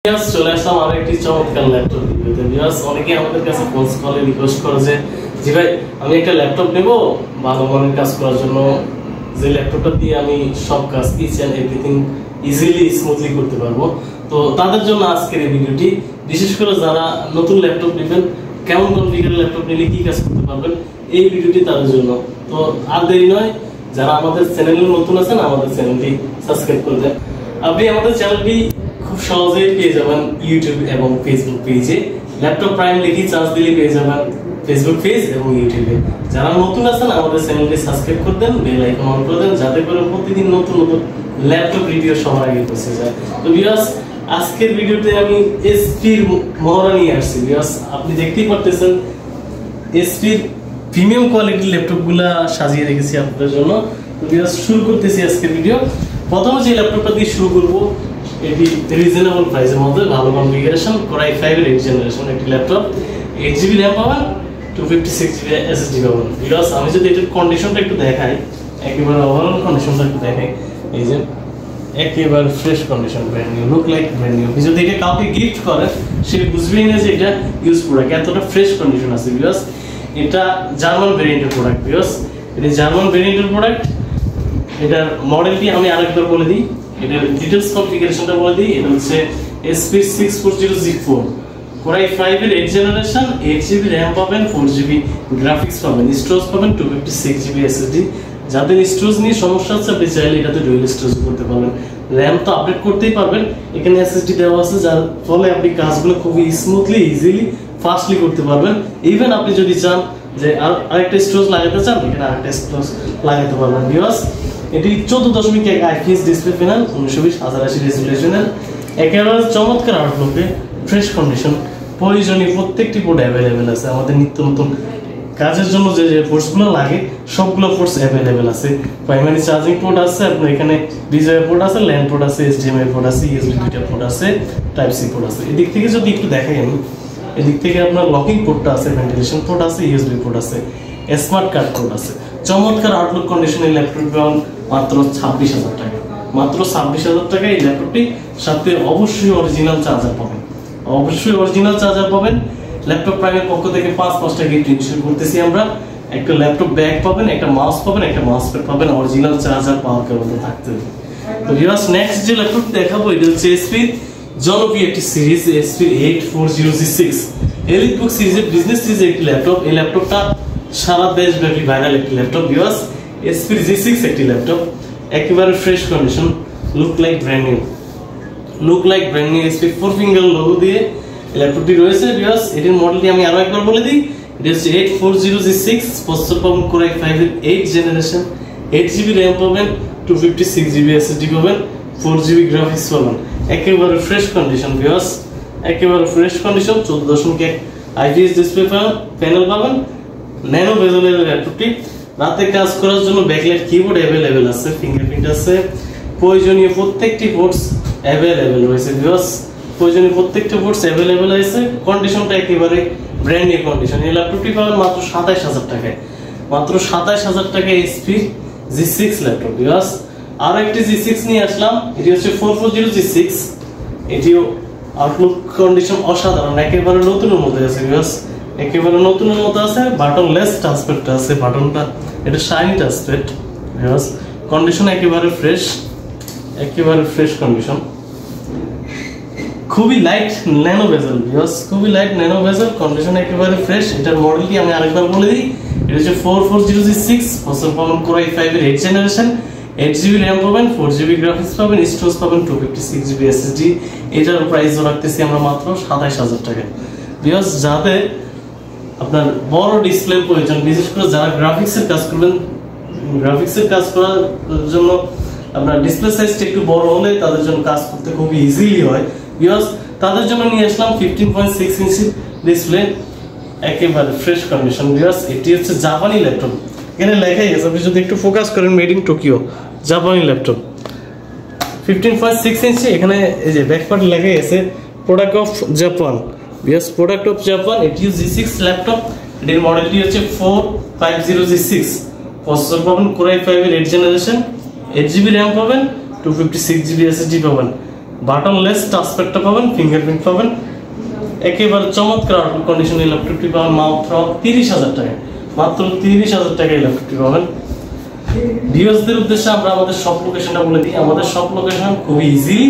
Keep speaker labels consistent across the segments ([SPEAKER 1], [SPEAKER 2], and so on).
[SPEAKER 1] চলে আসলাম আরো একটি চমৎকার ল্যাপটপ ভিডিওতে। ভিউয়ার্স অনেকে আমাদের কাছে ফোন কলে রিকোয়েস্ট করে যে জি ভাই আমি একটা ল্যাপটপ নেব ভালো মানের কাজ করার জন্য, যে ল্যাপটপটা দিয়ে আমি সব কাজ each and everything easily smoothly করতে পারবো। তো তাদের জন্য আজকের এই ভিডিওটি, বিশেষ করে যারা নতুন ল্যাপটপ নেবেন, কেমন কনফিগারের ল্যাপটপ নিলে কি কাজ করতে পারবেন, এই ভিডিওটি তাদের জন্য। তো আর দেরি নয়, যারা আমাদের চ্যানেলে নতুন আছেন আমাদের চ্যানেলটি সাবস্ক্রাইব করে দেন। আপনি আমাদের চ্যানেলটি খুব সহজেই পেয়ে যাবেন ইউটিউব এবং ফেসবুক পেজে। ল্যাপটপ প্রাইম লিখে চার্জ দিলে পেয়ে যাবেন ফেসবুক পেজ এবং ইউটিউবে। যারা নতুন আছেন আমাদের চ্যানেলটি সাবস্ক্রাইব করে দেন, বেল আইকন অন করে দেন, যাতে করে প্রতিদিন নতুন নতুন ল্যাপটপ রিভিউ সবার আগে পৌঁছে যায়। তো ভিউয়ার্স আজকের ভিডিওতে আমি এসপির মহড়া নিয়ে আসছি। ভিউয়ার্স আপনি দেখতেই পারতেছেন এসপির প্রিমিয়াম কোয়ালিটির ল্যাপটপগুলো সাজিয়ে রেখেছি আপনাদের জন্য। তো ভিউয়ার্স শুরু করতেছি আজকের ভিডিও। প্রথমে যে ল্যাপটপটা দিয়ে শুরু করব, এটি রিজনেবল প্রাইসের মধ্যে ভালো কনফিগারেশন, Core i5 এর 8th জেনারেশন একটি ল্যাপটপ। 8GB RAM পাবেন, 256GB SSD পাবেন। ভিউয়ার্স আমি যদি এটার কন্ডিশনটা একটু দেখাই, একেবারে ওভারঅল কন্ডিশনটা একটু দেখাই, এই যে একেবারে fresh condition, brand new, look like brand new. যদি এটা কাউকে গিফট করে সে বুঝবেই না যে এটা ইউজ প্রোডাক্ট, এতটা ফ্রেশ কন্ডিশন আছে। ভিউয়ার্স এটা জার্মান ভেরিয়েন্টের প্রোডাক্ট। ভিউয়ার্স এটা জার্মান ভেরিয়েন্টের প্রোডাক্ট। এটার মডেলটি আমি আরেকবার বলে দিই, এটার ডিটেইলস কনফিগারেশনটা বলে দিই। এটা হচ্ছে SP640G4 Core i5 এর 8th জেনারেশন, 8GB RAM পাবেন, 4GB গ্রাফিক্স পাবেন, স্টোরেজ পাবেন 256GB SSD। যাদের স্টোরেজ নিয়ে সমস্যা আছে আপনি চাইলে এটাতে ডুয়াল স্টোরেজ করতে পারবেন। RAM তো আপডেট করতেই পারবেন, এখানে SSD দেওয়া আছে, যার ফলে আপনি কাজগুলো খুবই স্মুথলি ইজিলি ফাস্টলি করতে পারবেন। ইভেন আপনি যদি চান যে আরেকটা স্টোরেজ লাগাতে চান, এখানে আরেকটা স্টোরেজ লাগাতে পারবেন। ভিউয়ার্স এটি 14.1 IPS ডিসপ্লে প্যানেল, 1920x1080 রেজোলিউশনের, একেবারে চমৎকার আউটলুকে, ফ্রেশ কন্ডিশন, প্রয়োজনীয় প্রত্যেকটি পোর্ট অ্যাভেলেবেল আছে। আমাদের নিত্য নতুন কাজের জন্য যে যে পোর্টসগুলো লাগে সবগুলো পোর্টস অ্যাভেলেবেল আছে। প্রাইমারি চার্জিং পোর্ট আছে, আপনার এখানে বিজয় পোর্ট আছে, ল্যান্ড পোর্ট আছে, HDMI পোর্ট আছে, USB দুইটা পোর্ট আছে, টাইপ সি পোর্ট আছে। এদিক থেকে যদি একটু দেখাই আমি, এদিক থেকে আপনার লকিং পোর্টটা আছে, ভেন্টিলেশন পোর্ট আছে, USB পোর্ট আছে, স্মার্ট কার্ড পোর্ট আছে। চমৎকার আউটলুক কন্ডিশনের ল্যাপটপ পাবেন মাত্র 26,000 টাকা। মাত্র 26,000 টাকা এই ল্যাপটপটি, সাথে অবশ্যই অরিজিনাল চার্জার পাবেন, অবশ্যই অরিজিনাল চার্জার পাবেন। ল্যাপটপ প্রাইমের পক্ষ থেকে 5-5টা গিফট ইনশিওর করতেছি আমরা। একটা ল্যাপটপ ব্যাগ পাবেন, একটা মাউস পাবেন, একটা মাউস প্যাড পাবেন, অরিজিনাল চার্জার পাওয়ার কেবল থাকতে হবে। তো ভিউয়ার্স নেক্সট যে ল্যাপটপ দেখাবো এটা হচ্ছে এসপি জনপ্রিয় একটি সিরিজ, SP840G6 এলিটবুক সিরিজের বিজনেস সিরিজের একটি ল্যাপটপ। এই ল্যাপটপটা সারা দেশব্যাপী ভাইরাল একটি ল্যাপটপ। ভিউয়ার্স SP-G6 একটি ল্যাপটপ, একেবারে fresh condition, look like brand new, look like brand new. SP 4 finger logo দিয়ে ল্যাপটপটি রয়েছে। ভিউয়ার্স এটির মডেলটি আমি আরো একবার বলে দিই, এটা হচ্ছে 840G6, প্রসেসর পাবেন Core i5 এর 8th জেনারেশন, 8GB RAM পাবেন, 256GB SSD পাবেন, 4GB গ্রাফিক্স পাবেন, একেবারে ফ্রেশ কন্ডিশন। ভিউয়ার্স একেবারে fresh condition, 14.1 IPS display panel পাবেন, ন্যানো বেজেলের ল্যাপটপটি। রাতে কাজ করার জন্য ব্যাকলাইট কিবোর্ড অ্যাভেলেবেল আছে, ফিঙ্গারপ্রিন্ট আছে, প্রয়োজনীয় প্রত্যেকটি পোর্টস অ্যাভেলেবেল রয়েছে। ভিউয়ার্স প্রয়োজনীয় প্রত্যেকটা পোর্টস অ্যাভেলেবেল আছে, কন্ডিশনটা একেবারে ব্র্যান্ড নিউ কন্ডিশন। এই ল্যাপটপটি পাবেন মাত্র 27,000 টাকায়, মাত্র 27,000 টাকায় SP-G6 ল্যাপটপ। ভিউয়ার্স আরো একটি G6 নিয়ে আসলাম, এটি হচ্ছে 440G6। এটিও আউটলুক কন্ডিশন অসাধারণ, একেবারে নতুনের মধ্যে আছে। ভিউয়ার্স একেবারে নতুনের মতো আছে, বাটনলেস টাচপ্যাড আছে, বাটনটা এটা শাইনি টাচপ্যাড। ভিউয়ার্স কন্ডিশন একেবারে ফ্রেশ, একেবারে ফ্রেশ কন্ডিশন, খুবই লাইট ন্যানো বেজেল। ভিউয়ার্স খুবই লাইট ন্যানো বেজেল, কন্ডিশন একেবারে ফ্রেশ। এটার মডেলটি আমি আরেকবার বলে দিই, এটা হচ্ছে 440G6, প্রসেসর পাবেন Core i5 এর 8th জেনারেশন, 8GB RAM পাবেন, 4GB গ্রাফিক্স পাবেন, স্টোরেজ পাবেন 256GB SSD। এটার প্রাইস রাখতেছি আমরা মাত্র 27,000 টাকা। ভিউয়ার্স যাদের আপনার বড় ডিসপ্লে প্রয়োজন, বিশেষ করে যারা গ্রাফিক্সের কাজ করবেন, গ্রাফিক্সের কাজ করার জন্য আপনার ডিসপ্লে সাইজটা একটু বড় হলে তাদের জন্য কাজ করতে খুব ইজিলি হয়। ভিউয়ার্স তাদের জন্য নিয়ে আসলাম 15.6 ইঞ্চি ডিসপ্লে, একেবারে ফ্রেশ কন্ডিশন। ভিউয়ার্স এটি হচ্ছে জাপানি ল্যাপটপ, এখানে লেখাই আছে, আপনি যদি একটু ফোকাস করেন মেড ইন টোকিও, জাপানি ল্যাপটপ 15.6 ইঞ্চি। এখানে এই যে ব্যাকপার্ট লেখাই আছে product of Japan. Viewers product of Japan, এটি G6 ল্যাপটপ। এর মডেলটি হচ্ছে 450G6, প্রসেসর পাবেন Core i5 এর 8th জেনারেশন, 8GB RAM পাবেন, 256GB SSD পাবেন, বাটনলেস টাচপ্যাডটা পাবেন, ফিঙ্গারপ্রিন্ট পাবেন, একেবারে চমৎকার কন্ডিশন। এই ল্যাপটপটি পাবেন মাত্র 30,000 টাকায়, মাত্র 30,000 টাকায় এই ল্যাপটপটি পাবেন। ভিউয়ার্সদের উদ্দেশ্যে আমরা আমাদের সব লোকেশনটা বলে দিই। আমাদের সব লোকেশন খুবই ইজিলি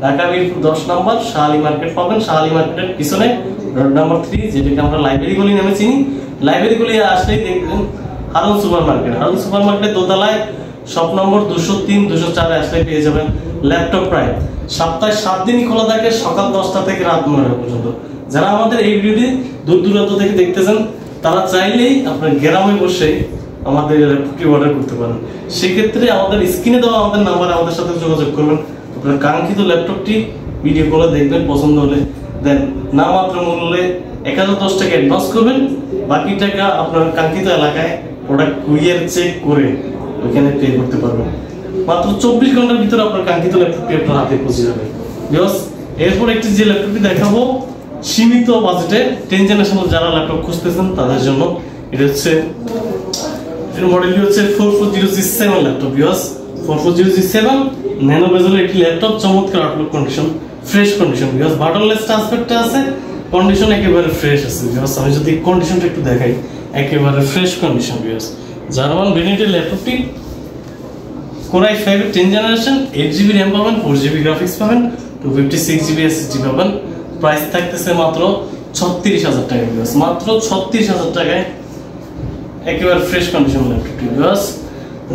[SPEAKER 1] ঢাকা মিরপুর 10 নম্বর শাহালি মার্কেট পাবেন। শাহালি মার্কেটের পিছনে রোড নাম্বার 3, যেটাকে আমরা লাইব্রেরি গলি নামে চিনি। লাইব্রেরি গলি আসলেই দেখবেন Harun super market. Harun super মার্কেটের দোতলায় শপ নম্বর 203, 204 আসলেই পেয়ে যাবেন ল্যাপটপ প্রায়। সপ্তাহে 7 দিনই খোলা থাকে, সকাল 10টা থেকে রাত 9টা পর্যন্ত। যারা আমাদের এই ভিডিওটি দূর দূরান্ত থেকে দেখতেছেন তারা চাইলেই আপনার গ্রামে বসেই আমাদের ল্যাপটপটি অর্ডার করতে পারেন। সেক্ষেত্রে আমাদের স্ক্রিনে দেওয়া আমাদের নাম্বারে আমাদের সাথে যোগাযোগ করবেন। আপনার কাঙ্ক্ষিত ল্যাপটপটি ভিডিও কলে দেখবেন, পছন্দ হলে দেন নামমাত্র মূল্যে 1010 টাকা অ্যাডভান্স করবেন, বাকি টাকা আপনার কাঙ্ক্ষিত এলাকায় প্রোডাক্ট কুরিয়ার চেক করে ওইখানে পে করতে পারবেন। মাত্র 24 ঘন্টার ভিতরে আপনার কাঙ্ক্ষিত ল্যাপটপটি আপনার হাতে পৌঁছে যাবে। এরপর একটি যে ল্যাপটপটি দেখাবো সীমিত বাজেটে 10 জেনারেশনাল যারা ল্যাপটপ খুঁজতেছেন তাদের জন্য, এটা হচ্ছে এর মডেলটি হচ্ছে 4407 ল্যাপটপ। 4407 ন্যানো বেজেলের একটি ল্যাপটপ, চমৎকার আউটলুক কন্ডিশন, ফ্রেশ কন্ডিশন। বাটনলেস টাচপ্যাডটা আছে, কন্ডিশন একেবারে ফ্রেশ আছে। আমি যদি কন্ডিশনটা একটু দেখাই, একেবারে ফ্রেশ কন্ডিশন। জার্মান ভেরিয়েন্টের ল্যাপটপটি Core i5 10 generation, 8GB RAM পাবেন, 4GB গ্রাফিক্স পাবেন, 256GB SSD পাবেন। প্রাইস থাকতেছে মাত্র 36,000 টাকা। মাত্র 36,000 টাকায় একেবারে ফ্রেশ কন্ডিশন ল্যাপটপটি।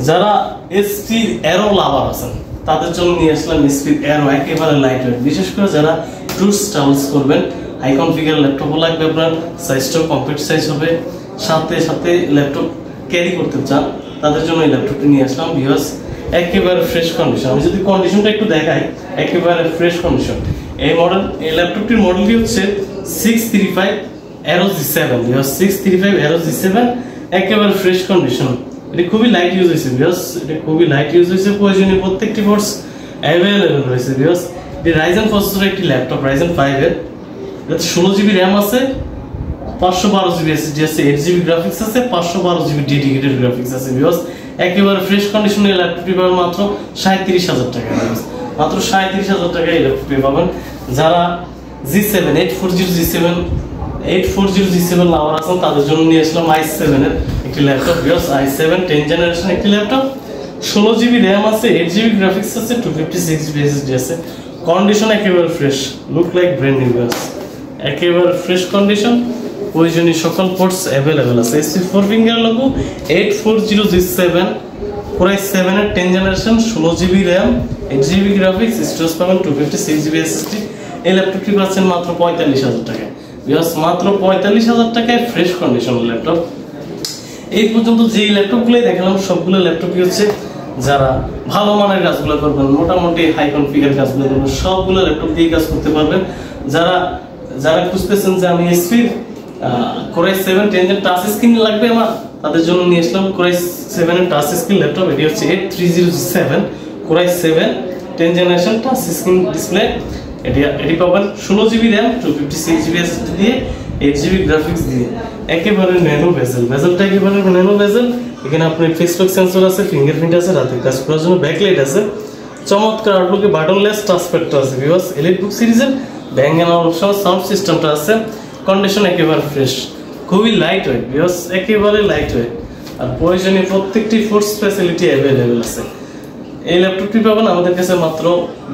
[SPEAKER 1] যারা এসপি অ্যারো লাভার আছেন তাদের জন্য নিয়ে আসলাম এসপি অ্যারো, একেবারে লাইট ওয়েট। বিশেষ করে যারা টুরস ট্রাভেলস করবেন, হাই কনফিগার ল্যাপটপও লাগবে আপনার, সাইজটাও কমপ্লিট সাইজ হবে, সাথে সাথে ল্যাপটপ ক্যারি করতে চান তাদের জন্য এই ল্যাপটপটি নিয়ে আসলাম। একেবারে ফ্রেশ কন্ডিশন। আমি যদি কন্ডিশনটা একটু দেখাই, একেবারে ফ্রেশ কন্ডিশন। এই ল্যাপটপটির মডেলটি হচ্ছে 635 Aero G7। 635 Aero G7 একেবারে ফ্রেশ কন্ডিশন। এটা খুবই লাইট ইউজ হয়েছে এটা খুবই লাইট ইউজ হয়েছে। প্রয়োজনীয় প্রত্যেকটি কোর্স অ্যাভেলেবল রয়েছে। এটি রাইজেন প্রসেসরের একটি ল্যাপটপ, রাইজেন 5 এর। এতে 16GB RAM আছে, 512GB SSD আছে, 8GB গ্রাফিক্স আছে, 512GB ডেডিকেটেড গ্রাফিক্স আছে। একেবারে ফ্রেশ কন্ডিশনের ল্যাপটপটি পাবেন মাত্র 37,000 টাকা। মাত্র 37,000 টাকায় এই ল্যাপটপটি পাবেন। যারা G7 840G7 লাভার আছেন তাদের জন্য নিয়ে আসলাম i7 এর একটি ল্যাপটপ। i7 10 জেনারেশন একটি ল্যাপটপ, 16GB RAM আছে, 8GB গ্রাফিক্স আছে, 256GB SSD আছে। কন্ডিশন একেবারে fresh, look like brand new. একেবারে ফ্রেশ কন্ডিশন, প্রয়োজনীয় সকল পোর্টস অ্যাভেলেবল আছে। SP4 finger logo, 840G7 Core i7 এর 10 generation, 16GB RAM, 8GB graphics, storage পাবেন 256GB SSD। এই ল্যাপটপটি পাচ্ছেন মাত্র 45,000 টাকায়। মাত্র 45,000 টাকায় ফ্রেশ কন্ডিশন ল্যাপটপ। এই পর্যন্ত যেই ল্যাপটপগুলোই দেখালাম সবগুলো ল্যাপটপই হচ্ছে যারা ভালো মানের কাজগুলো করবেন, মোটামুটি হাই কনফিগার কাজগুলো করবেন, সবগুলো ল্যাপটপ দিয়ে কাজ করতে পারবেন। যারা খুঁজতেছেন যে আমি এসপি Core i7 10 এর টাচ স্ক্রিন লাগবে আমার, তাদের জন্য নিয়ে আসলাম Core i7 এর টাচ স্ক্রিন ল্যাপটপ। এটি হচ্ছে 830G7 Core i7 10 generation touch screen display. এটি পাবেন 16GB RAM, 256GB SSD দিয়ে, 8GB গ্রাফিক্স দিয়ে। একেবারে ন্যানো বেজেল, বেজেলটা একেবারে ন্যানো বেজেল। এখানে আপনার ফেসলক সেন্সর আছে, ফিঙ্গারপ্রিন্ট আছে, রাতের কাজ করার জন্য ব্যাকলাইট আছে, চমৎকার আউটলুকে বাটনলেস টাচপ্যাডটা আছে। এলিট বুক সিরিজের ব্যাং এন্ড অপশন সাউন্ড সিস্টেমটা আছে। কন্ডিশন একেবারে ফ্রেশ, খুবই লাইট ওয়েট। একেবারে লাইট ওয়েট, আর প্রয়োজনীয় প্রত্যেকটি ফোর্স ফ্যাসিলিটি অ্যাভেলেবেল আছে। এই ল্যাপটপটি পাবেন আমাদের কাছে মাত্র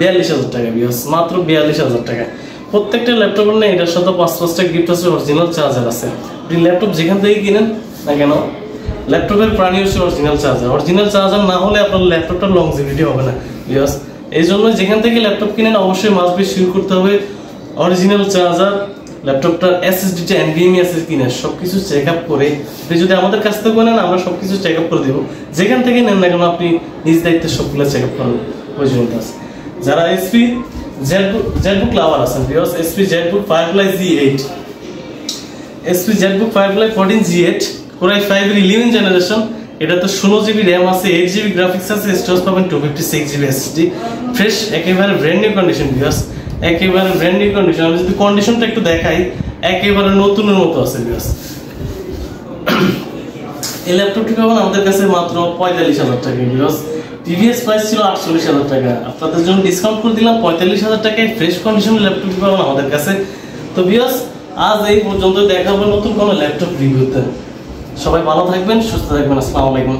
[SPEAKER 1] 42,000 টাকা। মাত্র 42,000 টাকা। প্রত্যেকটা ল্যাপটপের না এটার সাথে 5-5টা গিফট আছে, অরিজিনাল চার্জার আছে। আপনি ল্যাপটপ যেখান থেকে কিনেন না কেন, ল্যাপটপের প্রাণী হচ্ছে অরিজিনাল চার্জার। অরিজিনাল চার্জার না হলে আপনার ল্যাপটপটার লংজিভিটি হবে না। এই জন্য যেখান থেকে ল্যাপটপ কিনেন অবশ্যই মাস্ট বি শিওর করতে হবে অরিজিনাল চার্জার, ল্যাপটপটার এসএসডিটা এনভিএমই আছে কিনা সবকিছু চেক আপ করে। আপনি যদি আমাদের কাছ থেকে নেন আমরা সবকিছু চেক আপ করে দেবো। যেখান থেকে নেন না কেন আপনি নিজ দায়িত্বে সবগুলো চেক আপ করার প্রয়োজনীয়তা আছে। যারা এসপি জেটবুক লাভার আছেন, SP Jetbook firefly G8, SP Jetbook firefly 14G8 Core i5 এর 11 জেনারেশন। এটা তো 16GB RAM আছে, 8GB গ্রাফিক্স আছে, স্টোরেজ পাবেন 256GB SSD। ফ্রেশ একেবারে ব্র্যান্ড নিউ কন্ডিশন। একেবারে ব্র্যান্ড নিউ কন্ডিশন। আমি যদি কন্ডিশনটা একটু দেখাই, একেবারে নতুনের মতো আছে। এই ল্যাপটপটি পাবেন আমাদের কাছে মাত্র 45,000 টাকা। প্রিভিয়াস প্রাইস ছিল 48,000 টাকা, আপনাদের জন্য ডিসকাউন্ট করে দিলাম 45,000 টাকায় ফ্রেশ কন্ডিশনে ল্যাপটপ পাবেন আমাদের কাছে। তো ভিউয়ার্স, আজ এই পর্যন্ত, দেখা হবে নতুন কোনো ল্যাপটপ রিভিউতে। সবাই ভালো থাকবেন, সুস্থ থাকবেন। আসসালামু আলাইকুম।